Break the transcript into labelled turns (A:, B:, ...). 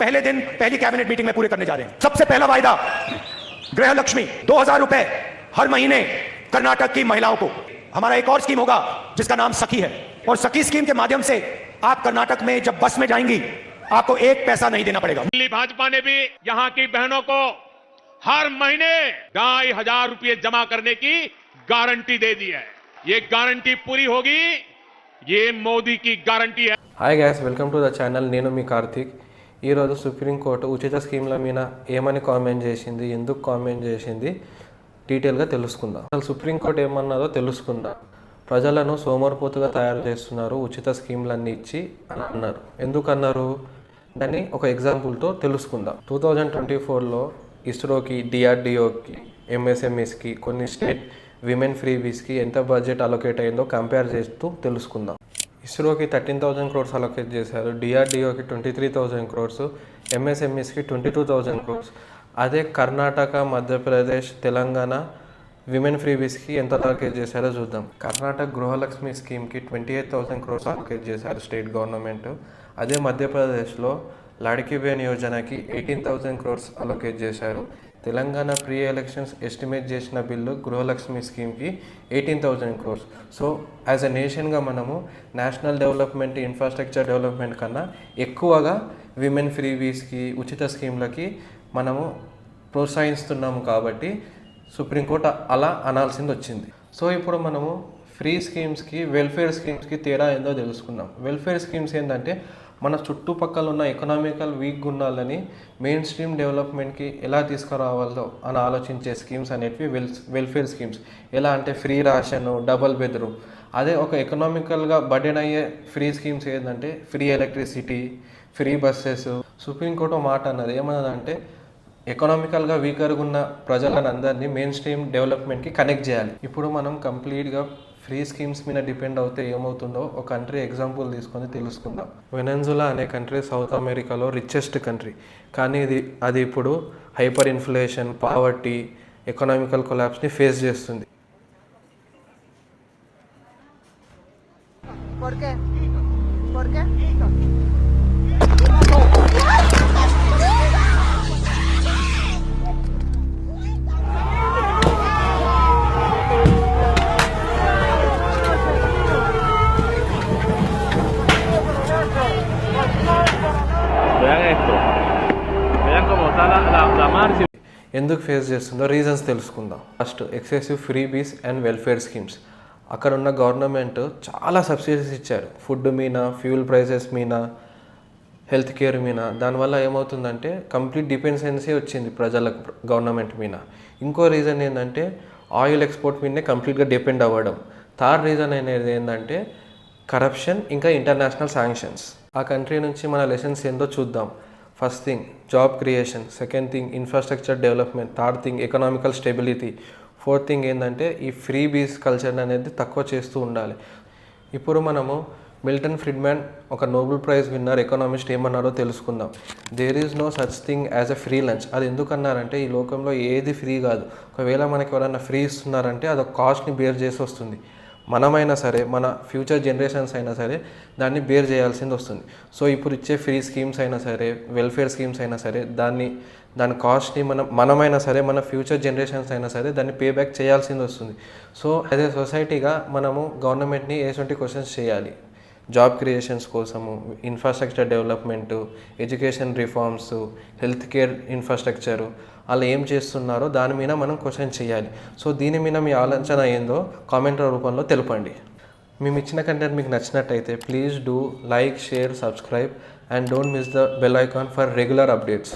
A: पहले दिन पहली कैबिनेट मीटिंग में पूरे करने जा रहे हैं। सबसे पहला वायदा गृह लक्ष्मी 2000 रुपए हर महीने कर्नाटक की महिलाओं को। हमारा एक और स्कीम होगा जिसका नाम सखी है, और सखी स्कीम के माध्यम से आप कर्नाटक में जब बस में जाएंगी आपको एक पैसा नहीं देना पड़ेगा।
B: दिल्ली भाजपा ने भी यहां की बहनों को हर महीने 2500 रुपये जमा करने की गारंटी दे दी है। ये गारंटी पूरी होगी, ये मोदी की गारंटी है।
C: Hi gas, welcome to the channel. నేను మీ కార్తీక్. ఈరోజు సుప్రీంకోర్టు ఉచిత స్కీమ్ల మీద ఏమని కామెంట్ చేసింది, ఎందుకు కామెంట్ చేసింది డీటెయిల్గా తెలుసుకుందాం. అసలు సుప్రీంకోర్టు ఏమన్నదో తెలుసుకుందాం. ప్రజలను సోమరిపోతుగా తయారు చేస్తున్నారు, ఉచిత స్కీమ్లన్నీ ఇచ్చి అని అన్నారు. ఎందుకు అన్నారు దాన్ని ఒక ఎగ్జాంపుల్తో తెలుసుకుందాం. 2024లో ఇస్రోకి, డిఆర్డిఓకి, ఎంఎస్ఎంఈస్కి, కొన్ని స్టేట్ విమెన్ ఫ్రీబీస్కి ఎంత బడ్జెట్ అలొకేట్ అయిందో కంపేర్ చేస్తూ తెలుసుకుందాం. ఇస్రోకి 13,000 crores అలొకేట్ చేశారు, డిఆర్డిఓకి 23,000 crores, ఎంఎస్ఎంఈస్కి 22,000 crores. అదే కర్ణాటక, మధ్యప్రదేశ్, తెలంగాణ విమెన్ ఫ్రీబీస్కి ఎంత అలొకేట్ చేశారో చూద్దాం. కర్ణాటక గృహలక్ష్మి స్కీమ్కి 28,000 crores అలొకేట్ చేశారు స్టేట్ గవర్నమెంట్. అదే మధ్యప్రదేశ్లో లడ్కీ బహన్ యోజనకి 18,000 crores అలొకేట్ చేశారు. తెలంగాణ ప్రీ ఎలక్షన్స్ ఎస్టిమేట్ చేసిన బిల్లు గృహలక్ష్మి స్కీమ్కి 18,000 crores. సో యాజ్ ఎ నేషన్గా మనము నేషనల్ డెవలప్మెంట్, ఇన్ఫ్రాస్ట్రక్చర్ డెవలప్మెంట్ కన్నా ఎక్కువగా విమెన్ ఫ్రీబీస్కి, ఉచిత స్కీమ్లకి మనము ప్రోత్సహిస్తున్నాము. కాబట్టి సుప్రీంకోర్టు అలా అనాల్సింది వచ్చింది. సో ఇప్పుడు మనము ఫ్రీ స్కీమ్స్కి, వెల్ఫేర్ స్కీమ్స్కి తేడా ఏందో తెలుసుకుందాం. వెల్ఫేర్ స్కీమ్స్ ఏంటంటే మన చుట్టుపక్కల ఉన్న ఎకనామికల్ వీక్ గుణాలని మెయిన్ స్ట్రీమ్ డెవలప్మెంట్కి ఎలా తీసుకురావాలో అని ఆలోచించే స్కీమ్స్ అనేటివి వెల్ఫేర్ స్కీమ్స్. ఎలా అంటే ఫ్రీ రేషన్, డబుల్ బెడ్రూమ్. అదే ఒక ఎకనామికల్గా బర్డెన్ అయ్యే ఫ్రీ స్కీమ్స్ ఏంటంటే free electricity, free buses. Supreme court మాట అన్నది ఏమన్నదంటే ఎకనామికల్గా వీకర్గా ఉన్న ప్రజలను అందరినీ మెయిన్ స్ట్రీమ్ డెవలప్మెంట్కి కనెక్ట్ చేయాలి. ఇప్పుడు మనం కంప్లీట్గా ఫ్రీ స్కీమ్స్ మీద డిపెండ్ అవుతే ఏమవుతుందో ఒక కంట్రీ ఎగ్జాంపుల్ తీసుకొని తెలుసుకుందాం. వెనెజులా అనే కంట్రీ సౌత్ అమెరికాలో రిచెస్ట్ కంట్రీ, కానీ అది ఇప్పుడు హైపర్ ఇన్ఫ్లేషన్, పావర్టీ, ఎకనామికల్ కొలాప్స్ని ఫేస్ చేస్తుంది. ఎందుకు ఫేస్ చేస్తుందో రీజన్స్ తెలుసుకుందాం. First excessive freebies and welfare schemes. అక్కడ ఉన్న గవర్నమెంట్ చాలా సబ్సిడీస్ ఇచ్చారు, ఫుడ్ మీద, ఫ్యూల్ ప్రైసెస్ మీద, హెల్త్ కేర్ మీద. దానివల్ల ఏమవుతుందంటే కంప్లీట్ డిపెండెన్సీ వచ్చింది ప్రజలకు గవర్నమెంట్ మీద. ఇంకో రీజన్ ఏంటంటే ఆయిల్ ఎక్స్పోర్ట్ మీదనే కంప్లీట్గా డిపెండ్ అవ్వడం. థర్డ్ రీజన్ అనేది ఏంటంటే కరప్షన్, ఇంకా ఇంటర్నేషనల్ శాంక్షన్స్. ఆ కంట్రీ నుంచి మన లెసన్స్ ఏందో చూద్దాం. First thing job creation, second thing infrastructure development, third thing economical stability, fourth thing ఏంటంటే ఈ ఫ్రీ బీస్ కల్చర్ అనేది తక్కువ చేస్తూ ఉండాలి. ఇప్పుడు మనము మిల్టన్ ఫ్రిడ్మాన్, ఒక నోబెల్ ప్రైజ్ విన్నర్ ఎకనామిస్ట్, ఏమన్నారో తెలుసుకుందాం. There is no such thing as a free lunch. అది ఎందుకన్నారంటే ఈ లోకంలో ఏది ఫ్రీ కాదు. ఒకవేళ మనకి ఎవరైనా ఫ్రీ ఇస్తున్నారంటే అది కాస్ట్ని బేర్ చేసి వస్తుంది. మనమైనా సరే, మన ఫ్యూచర్ జనరేషన్స్ అయినా సరే దాన్ని బేర్ చేయాల్సింది వస్తుంది. సో ఇప్పుడు ఇచ్చే ఫ్రీ స్కీమ్స్ అయినా సరే, వెల్ఫేర్ స్కీమ్స్ అయినా సరే, దాని కాస్ట్ని మనమైనా సరే, మన ఫ్యూచర్ జనరేషన్స్ అయినా సరే దాన్ని పే బ్యాక్ చేయాల్సింది వస్తుంది. సో యాజ్ ఏ సొసైటీగా మనము గవర్నమెంట్ని ఎటువంటి క్వశ్చన్స్ చేయాలి. జాబ్ క్రియేషన్స్ కోసము, infrastructure development, education reforms, health care infrastructure, అలా ఏం చేస్తున్నారో దాని మీద మనం క్వశ్చన్ చేయాలి. సో దీని మీద మీ ఆలోచన ఏందో కామెంట్ల రూపంలో తెలపండి. మేము ఇచ్చిన కంటెంట్ మీకు నచ్చినట్టయితే please do like, share, subscribe and don't miss the bell icon for regular updates.